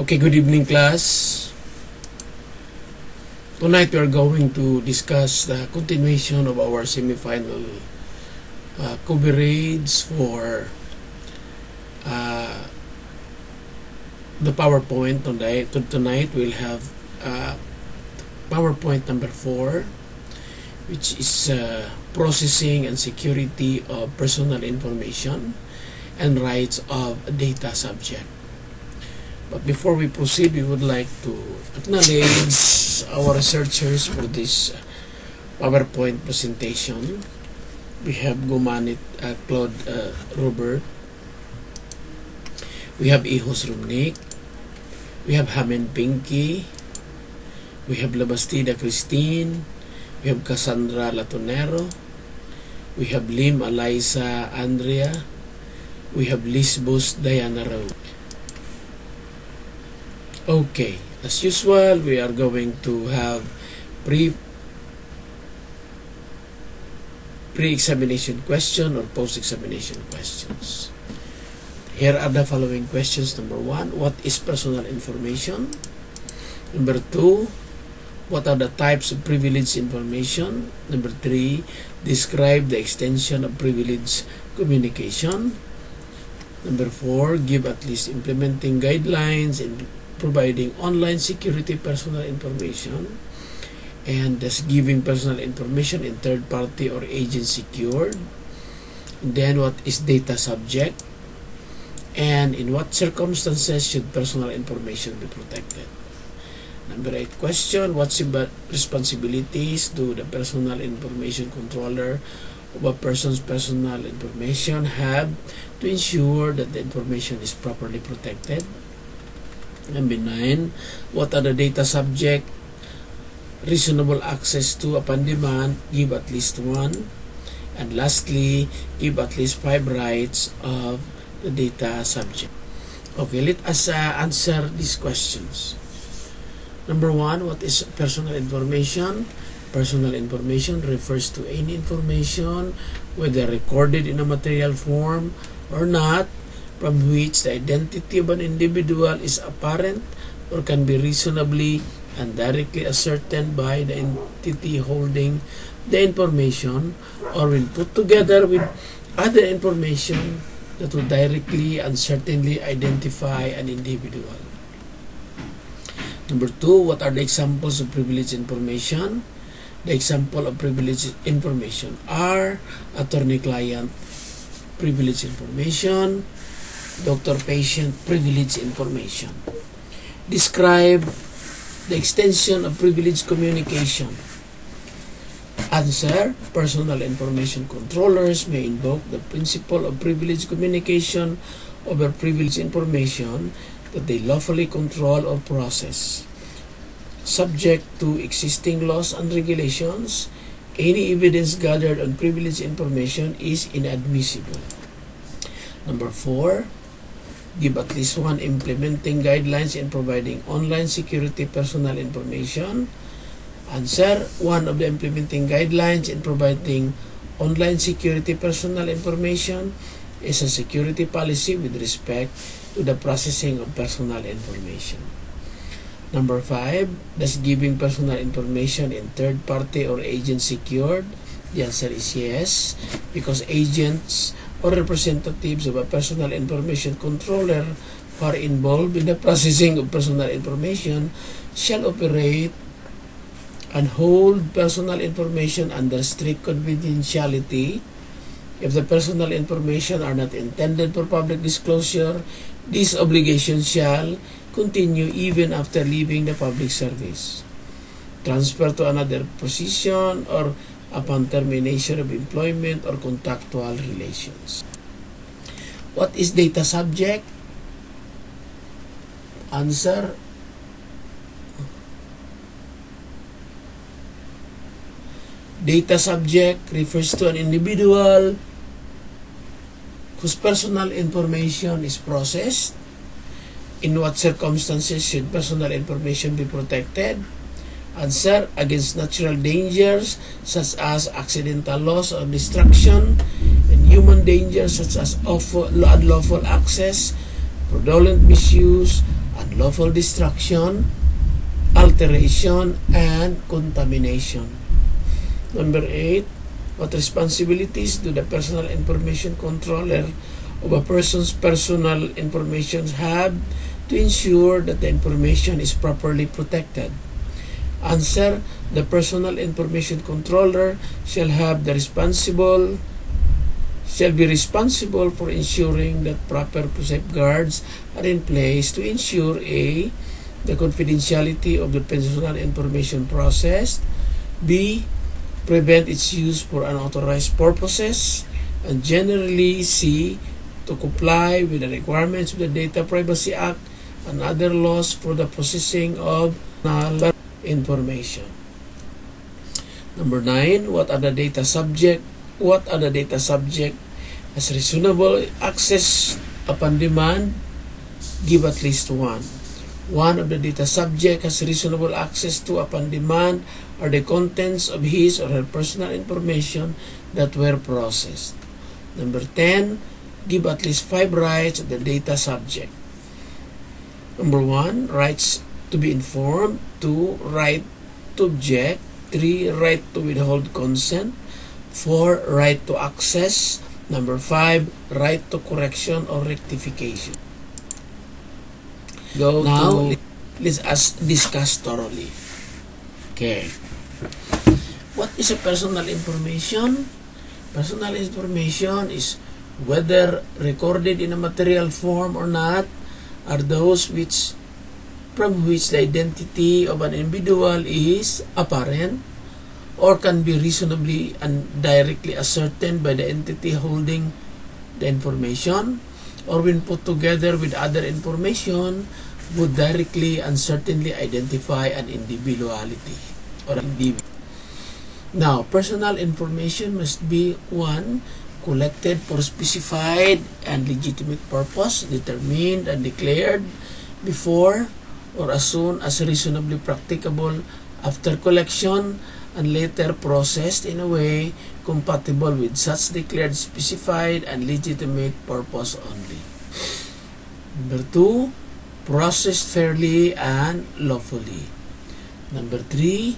Okay, good evening class. Tonight we are going to discuss the continuation of our semifinal coverage for the PowerPoint. Tonight we'll have PowerPoint number 4, which is processing and security of personal information and rights of data subject. But before we proceed, we would like to acknowledge our researchers for this PowerPoint presentation. We have Gumanit Claude Robert. We have Ihos Rumnik. We have Hamen Pinky. We have Labastida Christine. We have Cassandra Latonero. We have Lim Eliza Andrea. We have Lisbos Diana Rao. Okay, as usual, we are going to have pre-examination question or post-examination questions. Here are the following questions. Number 1, what is personal information? Number 2, what are the types of privileged information? Number 3, describe the extension of privileged communication. Number 4, give at least implementing guidelines in providing online security personal information, and thus giving personal information in third party or agent secured. And then what is data subject, and in what circumstances should personal information be protected? Number 8 question, what responsibilities do the personal information controller of a person's personal information have to ensure that the information is properly protected? Number 9, what are the data subject reasonable access to upon demand? Give at least 1. And lastly, give at least 5 rights of the data subject. Okay, let us answer these questions. Number 1, what is personal information? Personal information refers to any information, whether recorded in a material form or not, from which the identity of an individual is apparent or can be reasonably and directly ascertained by the entity holding the information, or when put together with other information that would directly and certainly identify an individual. Number 2, what are the examples of privileged information? The example of privileged information are attorney-client privileged information, doctor-patient privileged information. Describe the extension of privileged communication. Answer, personal information controllers may invoke the principle of privileged communication over privileged information that they lawfully control or process. Subject to existing laws and regulations, any evidence gathered on privileged information is inadmissible. Number 4, give at least 1 implementing guidelines in providing online security personal information. Answer, one of the implementing guidelines in providing online security personal information is a security policy with respect to the processing of personal information. Number 5, does giving personal information in third party or agent secured? The answer is yes, because agents or representatives of a personal information controller who are involved in the processing of personal information shall operate and hold personal information under strict confidentiality. If the personal information are not intended for public disclosure, this obligation shall continue even after leaving the public service, transfer to another position, or upon termination of employment or contractual relations. What is data subject? Answer, data subject refers to an individual whose personal information is processed. In what circumstances should personal information be protected? Answer, against natural dangers such as accidental loss or destruction, and human dangers such as unlawful access, fraudulent misuse, unlawful destruction, alteration, and contamination. Number 8, what responsibilities do the personal information controller of a person's personal information have to ensure that the information is properly protected? Answer, the personal information controller shall be responsible for ensuring that proper safeguards are in place to ensure A, the confidentiality of the personal information process, B, prevent its use for unauthorized purposes, and generally C, to comply with the requirements of the Data Privacy Act and other laws for the processing of personal information. Number 9, what are the data subject has reasonable access upon demand? Give at least one. One of the data subject has reasonable access to upon demand are the contents of his or her personal information that were processed. Number 10, give at least 5 rights of the data subject. Number 1, rights to be informed. 2, right to object. 3, right to withhold consent. 4, right to access. Number 5, right to correction or rectification. Let's discuss thoroughly. Okay. What is a personal information? Personal information is whether recorded in a material form or not, are those from which the identity of an individual is apparent or can be reasonably and directly ascertained by the entity holding the information, or when put together with other information would directly and certainly identify an individuality or individual. Now, personal information must be 1, collected for specified and legitimate purpose, determined and declared before or as soon as reasonably practicable after collection, and later processed in a way compatible with such declared, specified, and legitimate purpose only. Number 2, processed fairly and lawfully. Number 3,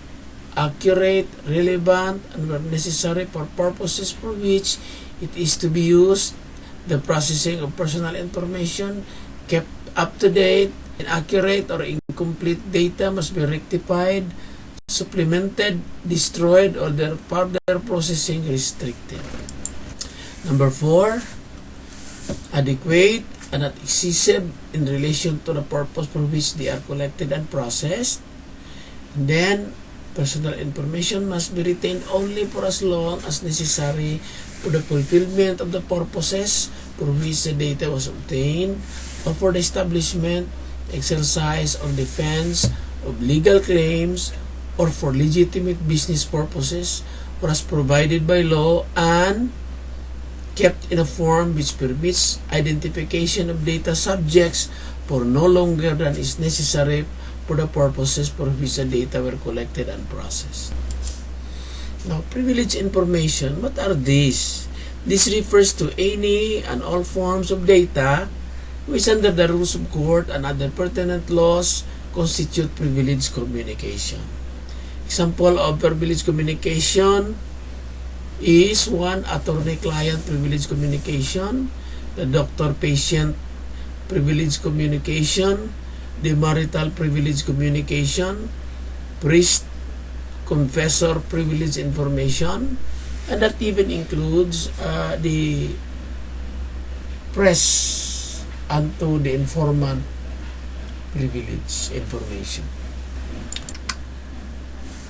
accurate, relevant, and where necessary for purposes for which it is to be used. The processing of personal information kept up to date. Inaccurate or incomplete data must be rectified, supplemented, destroyed, or their further processing restricted. Number 4, adequate and not excessive in relation to the purpose for which they are collected and processed. And then, personal information must be retained only for as long as necessary for the fulfillment of the purposes for which the data was obtained, or for the establishment, exercise, or defense of legal claims, or for legitimate business purposes, or as provided by law, and kept in a form which permits identification of data subjects for no longer than is necessary for the purposes for which the data were collected and processed. Now, privileged information, what are these? This refers to any and all forms of data which under the rules of court and other pertinent laws constitute privileged communication. Example of privileged communication is 1, attorney-client privileged communication, the doctor-patient privileged communication, the marital privileged communication, priest-confessor privileged information, and that even includes the press unto the informant privilege information.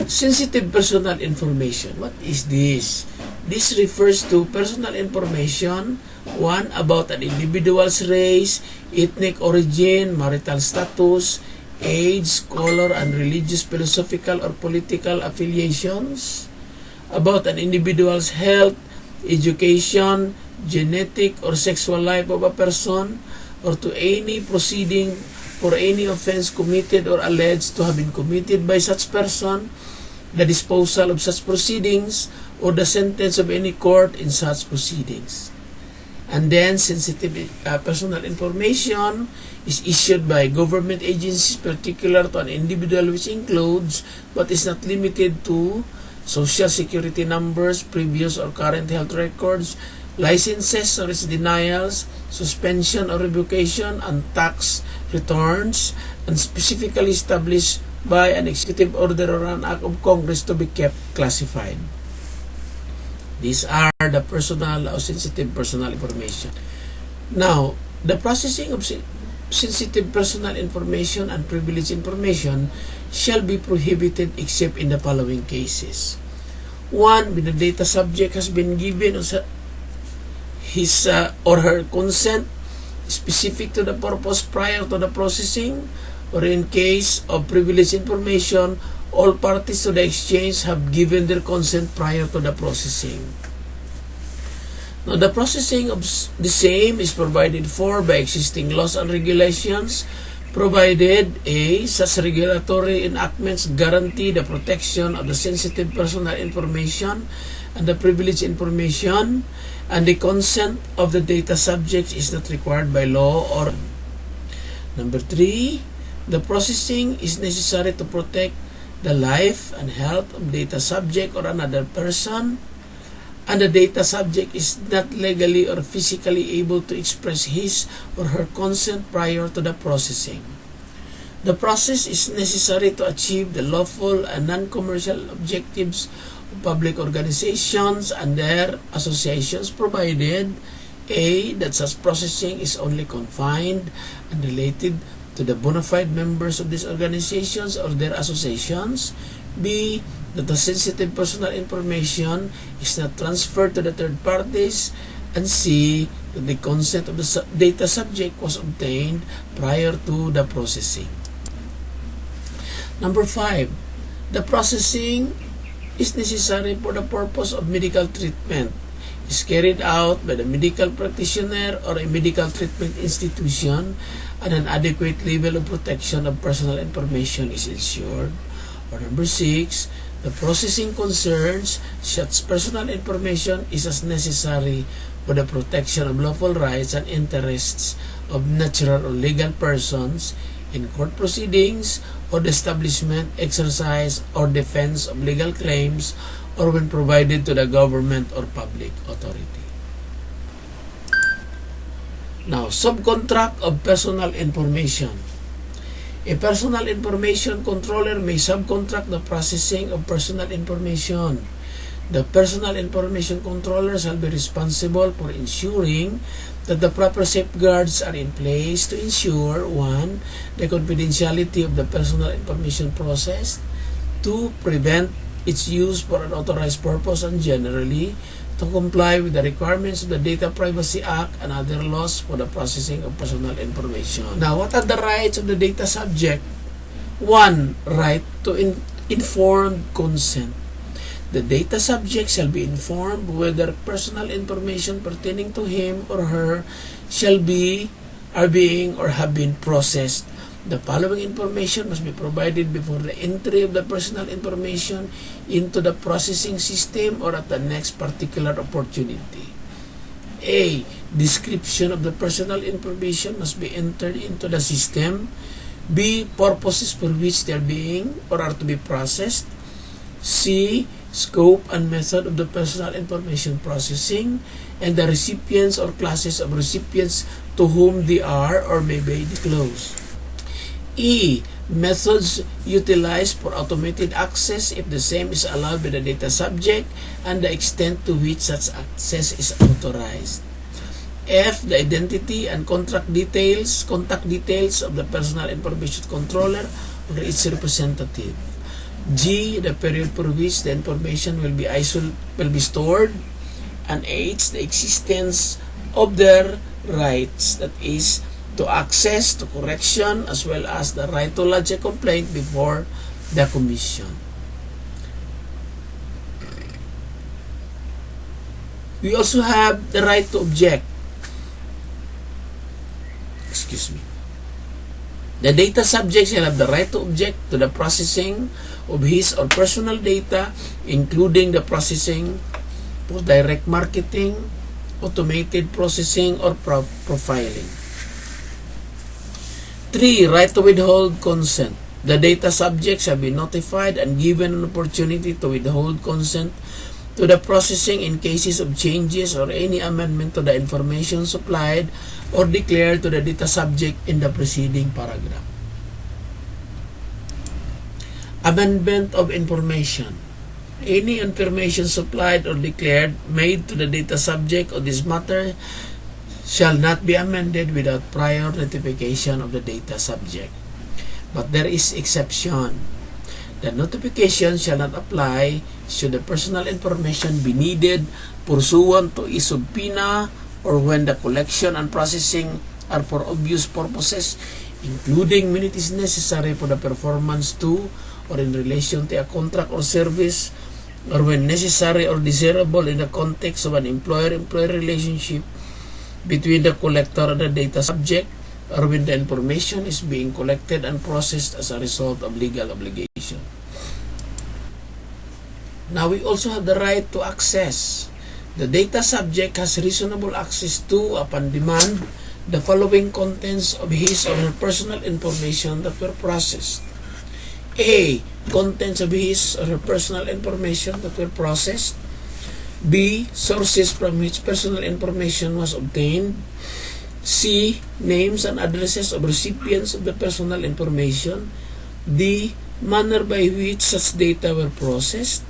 Sensitive personal information. What is this? This refers to personal information, 1, about an individual's race, ethnic origin, marital status, age, color, and religious, philosophical, or political affiliations, about an individual's health, education, genetic, or sexual life of a person, or to any proceeding for any offense committed or alleged to have been committed by such person, the disposal of such proceedings, or the sentence of any court in such proceedings. And then sensitive personal information is issued by government agencies particular to an individual, which includes but is not limited to social security numbers, previous or current health records, licenses or its denials, suspension or revocation, and tax returns, and specifically established by an executive order or an act of Congress to be kept classified. These are the personal or sensitive personal information. Now, the processing of sensitive personal information and privileged information shall be prohibited except in the following cases. 1. When the data subject has been given his or her consent specific to the purpose prior to the processing, or in case of privileged information, all parties to the exchange have given their consent prior to the processing. Now, the processing of the same is provided for by existing laws and regulations, provided A. Such regulatory enactments guarantee the protection of the sensitive personal information and the privileged information, and the consent of the data subjects is not required by law or. Number 3, the processing is necessary to protect the life and health of data subject or another person, and the data subject is not legally or physically able to express his or her consent prior to the processing. The process is necessary to achieve the lawful and non-commercial objectives of public organizations and their associations, provided A. that such processing is only confined and related to the bona fide members of these organizations or their associations, B. that the sensitive personal information is not transferred to the third parties, and C. that the consent of the data subject was obtained prior to the processing. Number 5, the processing is necessary for the purpose of medical treatment, is carried out by the medical practitioner or a medical treatment institution, and an adequate level of protection of personal information is ensured. Or number 6, the processing concerns such personal information is as necessary for the protection of lawful rights and interests of natural or legal persons in court proceedings or the establishment, exercise, or defense of legal claims, or when provided to the government or public authority. Now, subcontract of personal information. A personal information controller may subcontract the processing of personal information. The personal information controller shall be responsible for ensuring that the proper safeguards are in place to ensure 1. the confidentiality of the personal information processed, 2. prevent its use for an authorized purpose, and generally to comply with the requirements of the Data Privacy Act and other laws for the processing of personal information. Now, what are the rights of the data subject? 1. Right to informed consent. The data subject shall be informed whether personal information pertaining to him or her are being or have been processed. The following information must be provided before the entry of the personal information into the processing system or at the next particular opportunity. A. Description of the personal information must be entered into the system. B. Purposes for which they are being or are to be processed. C. Scope and method of the personal information processing, and the recipients or classes of recipients to whom they are or may be disclosed. E. Methods utilized for automated access if the same is allowed by the data subject and the extent to which such access is authorized. F. The identity and contact details of the personal information controller or its representative. G. The period for which the information will be stored. And H. The existence of their rights, that is, to access, to correction, as well as the right to lodge a complaint before the commission. We also have the right to object. The data subject shall have the right to object to the processing of his or personal data, including the processing for direct marketing, automated processing, or profiling. 3. Right to withhold consent. The data subject shall be notified and given an opportunity to withhold consent to the processing in cases of changes or any amendment to the information supplied or declared to the data subject in the preceding paragraph. Amendment of information. Any information supplied or declared made to the data subject of this matter shall not be amended without prior notification of the data subject. But there is exception. The notification shall not apply should the personal information be needed pursuant to a subpoena or when the collection and processing are for obvious purposes, including when it is necessary for the performance to or in relation to a contract or service, or when necessary or desirable in the context of an employer-employee relationship between the collector and the data subject, or when the information is being collected and processed as a result of legal obligation. Now we also have the right to access. The data subject has reasonable access to, upon demand, the following contents of his or her personal information that were processed. A. Contents of his or her personal information that were processed. B. Sources from which personal information was obtained. C. Names and addresses of recipients of the personal information. D. Manner by which such data were processed.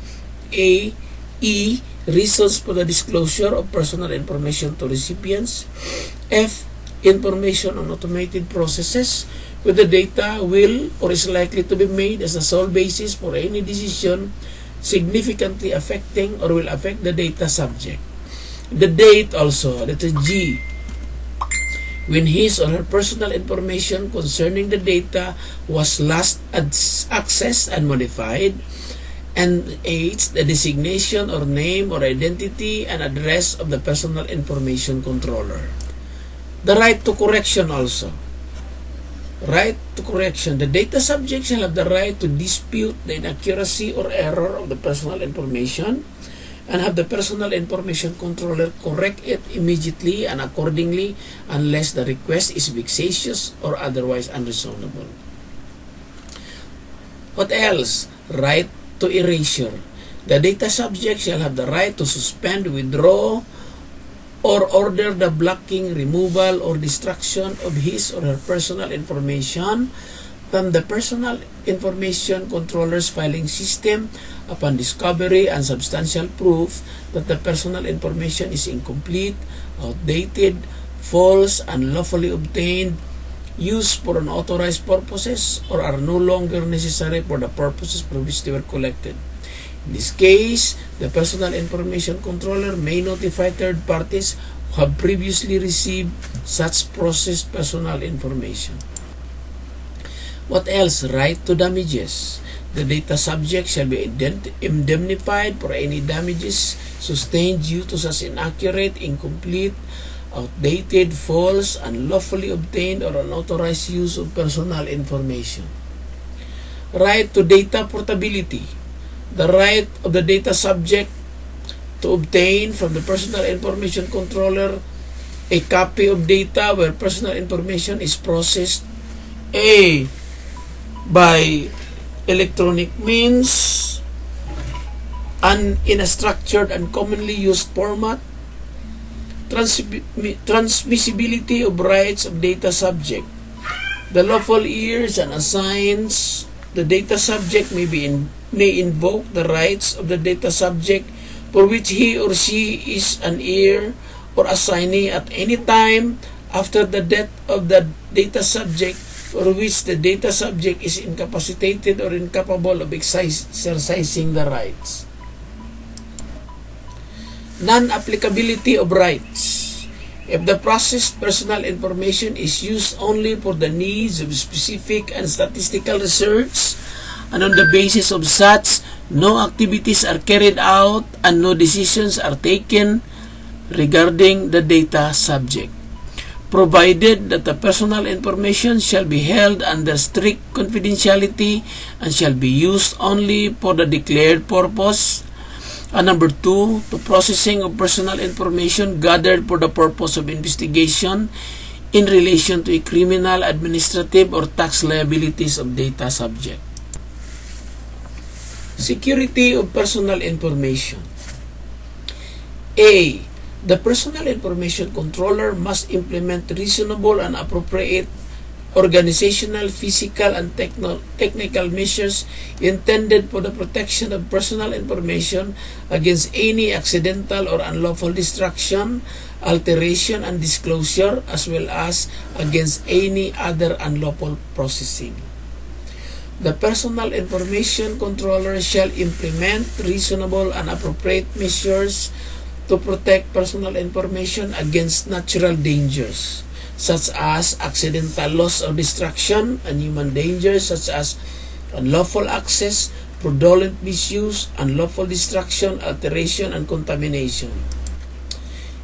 A. E. Reasons for the disclosure of personal information to recipients. F. Information on automated processes where the data will or is likely to be made as a sole basis for any decision significantly affecting or will affect the data subject. The date also, letter G, when his or her personal information concerning the data was last accessed and modified. And H, the designation or name or identity and address of the personal information controller. The right to correction also. Right to correction. The data subject shall have the right to dispute the inaccuracy or error of the personal information and have the personal information controller correct it immediately and accordingly unless the request is vexatious or otherwise unreasonable. What else? Right to erasure. The data subject shall have the right to suspend, withdraw, or order the blocking, removal, or destruction of his or her personal information from the personal information controller's filing system upon discovery and substantial proof that the personal information is incomplete, outdated, false, unlawfully obtained, used for unauthorized purposes, or are no longer necessary for the purposes for which they were collected. In this case, the personal information controller may notify third parties who have previously received such processed personal information. What else? Right to damages. The data subject shall be indemnified for any damages sustained due to such inaccurate, incomplete, outdated, false, unlawfully obtained, or unauthorized use of personal information. Right to data portability. The right of the data subject to obtain from the personal information controller a copy of data where personal information is processed A. by electronic means and in a structured and commonly used format. Transmissibility of rights of data subject. The lawful heirs and assigns the data subject may invoke the rights of the data subject for which he or she is an heir or assignee at any time after the death of the data subject for which the data subject is incapacitated or incapable of exercising the rights. Non-applicability of rights. If the processed personal information is used only for the needs of specific and statistical research, and on the basis of such, no activities are carried out and no decisions are taken regarding the data subject, provided that the personal information shall be held under strict confidentiality and shall be used only for the declared purpose, And number 2, to processing of personal information gathered for the purpose of investigation in relation to a criminal, administrative, or tax liabilities of data subject. Security of personal information. A. The personal information controller must implement reasonable and appropriate organizational, physical, and technical measures intended for the protection of personal information against any accidental or unlawful destruction, alteration, and disclosure, as well as against any other unlawful processing. The personal information controller shall implement reasonable and appropriate measures to protect personal information against natural dangers, such as accidental loss or destruction, and human dangers such as unlawful access, fraudulent misuse, unlawful destruction, alteration, and contamination.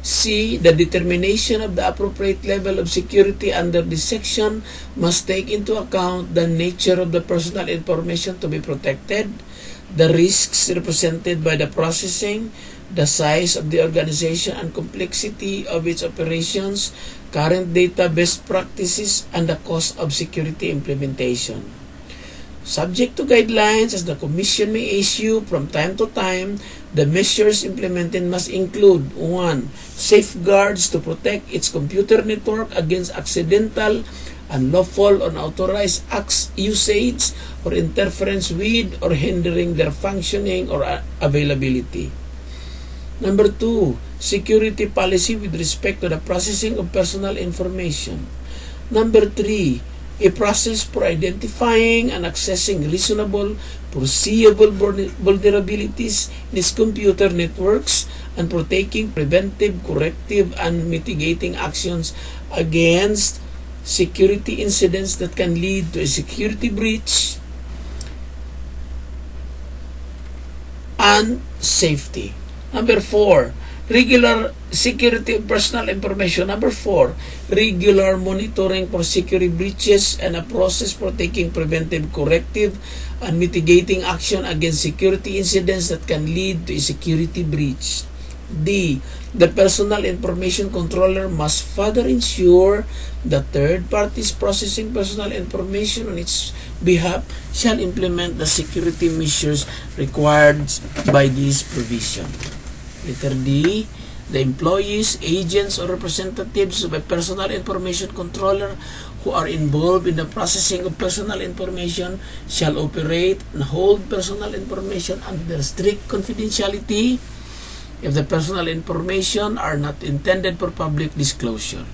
C. The determination of the appropriate level of security under this section must take into account the nature of the personal information to be protected, the risks represented by the processing, the size of the organization and complexity of its operations, current data best practices, and the cost of security implementation. Subject to guidelines as the Commission may issue from time to time, the measures implemented must include 1. Safeguards to protect its computer network against accidental, unlawful, unauthorized usage or interference with or hindering their functioning or availability. Number 2, security policy with respect to the processing of personal information. Number 3, a process for identifying and accessing reasonable, foreseeable vulnerabilities in its computer networks and for taking preventive, corrective, and mitigating actions against security incidents that can lead to a security breach and safety. Number 4, regular security of personal information. Number 4, regular monitoring for security breaches and a process for taking preventive, corrective, and mitigating action against security incidents that can lead to a security breach. D. The personal information controller must further ensure that third parties processing personal information on its behalf shall implement the security measures required by this provision. Letter D. The employees, agents, or representatives of a personal information controller who are involved in the processing of personal information shall operate and hold personal information under strict confidentiality if the personal information are not intended for public disclosure.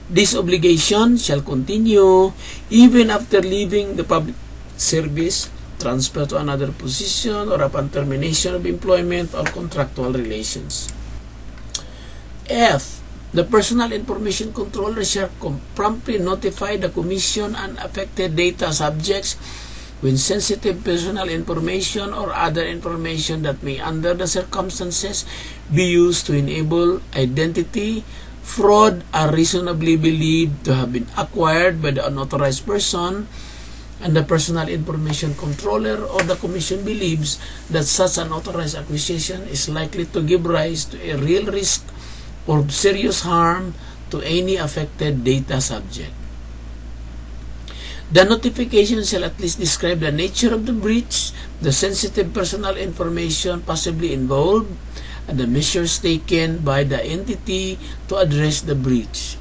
This obligation shall continue even after leaving the public service, transfer to another position, or upon termination of employment or contractual relations. F. The personal information controller shall promptly notify the Commission and affected data subjects when sensitive personal information or other information that may under the circumstances be used to enable identity fraud are reasonably believed to have been acquired by the unauthorized person, and the personal information controller or the Commission believes that such an authorized acquisition is likely to give rise to a real risk or serious harm to any affected data subject. The notification shall at least describe the nature of the breach, the sensitive personal information possibly involved, and the measures taken by the entity to address the breach.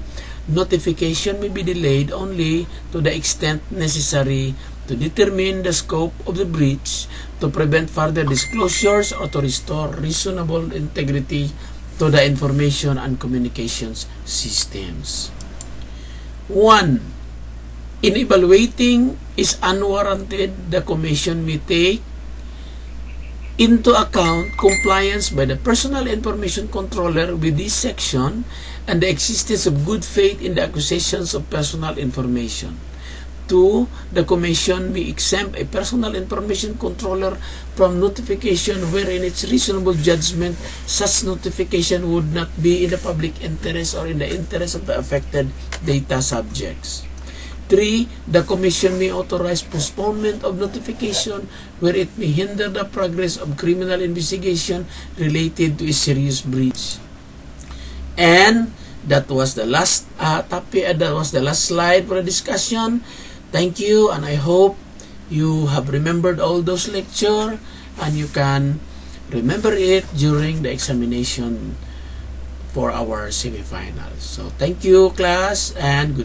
Notification may be delayed only to the extent necessary to determine the scope of the breach, to prevent further disclosures, or to restore reasonable integrity to the information and communications systems. 1. In evaluating is unwarranted, the Commission may take into account compliance by the personal information controller with this section and the existence of good faith in the acquisitions of personal information. 2. The Commission may exempt a personal information controller from notification where in its reasonable judgment such notification would not be in the public interest or in the interest of the affected data subjects. 3. The Commission may authorize postponement of notification where it may hinder the progress of criminal investigation related to a serious breach. And that was the last topic. That was the last slide for the discussion. Thank you, and I hope you have remembered all those lecture and you can remember it during the examination for our semifinals. So thank you, class, and good